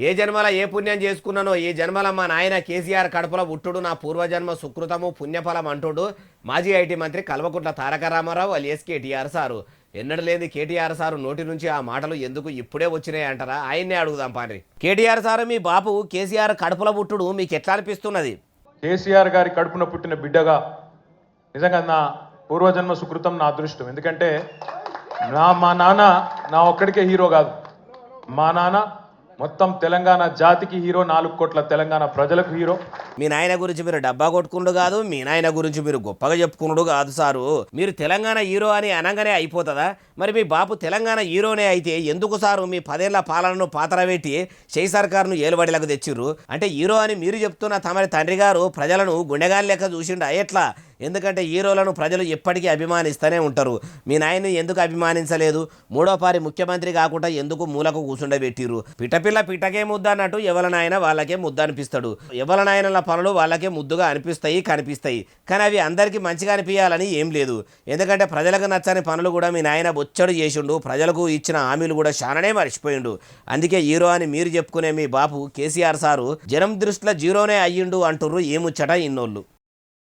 ఏ జన్మల ఏ పుణ్యం చేసుకున్నానో ఈ జన్మల మా నాయన కేసీఆర్ కడుపులో పుట్టుడు నా పూర్వజన్మ సుకృతము పుణ్యఫలం అంటుడు మాజీ ఐటీ మంత్రి కల్వకుంట్ల తారక రామారావు అలియస్ కేటీఆర్ సారు. ఎన్నడు లేని కేటీఆర్ సారు నోటి నుంచి ఆ మాటలు ఎందుకు ఇప్పుడే వచ్చినాయి అంటారా? ఆయన్నే అడుగుదాం పాండ్రి. కేటీఆర్ సారు, మీ బాపు కేసీఆర్ కడుపులో పుట్టుడు మీకు ఎట్లా అనిపిస్తున్నది? కేసీఆర్ గారి కడుపున పుట్టిన బిడ్డగా నిజంగా నా పూర్వజన్మ సుకృతం, నా అదృష్టం. ఎందుకంటే మా నాన్న నా ఒక్కడికే హీరో కాదు, మా నాన్న మొత్తం తెలంగాణ జాతికి హీరో, 4 కోట్ల తెలంగాణ ప్రజలకు హీరో. మీ నాయన గురించి మీరు డబ్బా కొట్టుకున్నాడు కాదు, మీ నాయన గురించి మీరు గొప్పగా చెప్పుకున్నాడు కాదు సారు. మీరు తెలంగాణ హీరో అని అనగానే అయిపోతుందా? మరి మీ బాపు తెలంగాణ హీరోనే అయితే ఎందుకు సారు మీ 10 ఏళ్ల పాలనను పాతరబెట్టి షెయి సర్కార్ను ఏలుబడిలకు తెచ్చిర్రు? అంటే హీరో అని మీరు చెప్తున్న తమరి తండ్రి గారు ప్రజలను గుండెగాని లెక్క చూసిండా ఎట్లా? ఎందుకంటే హీరోలను ప్రజలు ఎప్పటికీ అభిమానిస్తూనే ఉంటారు. మీ నాయన్ని ఎందుకు అభిమానించలేదు? 3వ పారి ముఖ్యమంత్రి కాకుండా ఎందుకు మూలకు కూర్చుండబెట్టిర్రు? పిట్టపిల్ల పిట్టకే ముద్ద అన్నట్టు ఎవల నాయన వాళ్ళకే ముద్ద అనిపిస్తాడు. ఎవల నాయనల పనులు వాళ్ళకే ముద్దుగా అనిపిస్తాయి, కనిపిస్తాయి. కానీ అవి అందరికీ మంచిగా అనిపించాలని ఏం లేదు. ఎందుకంటే ప్రజలకు నచ్చని పనులు కూడా మీ నాయన బొచ్చడు చేసిండు. ప్రజలకు ఇచ్చిన హామీలు కూడా చాలానే మర్చిపోయిండు. అందుకే హీరో అని మీరు చెప్పుకునే మీ బాపు కేసీఆర్ సారు జనం దృష్టిలో జీరోనే అయ్యిండు అంటుర్రు. ఏముచ్చట ఇన్నోళ్ళు.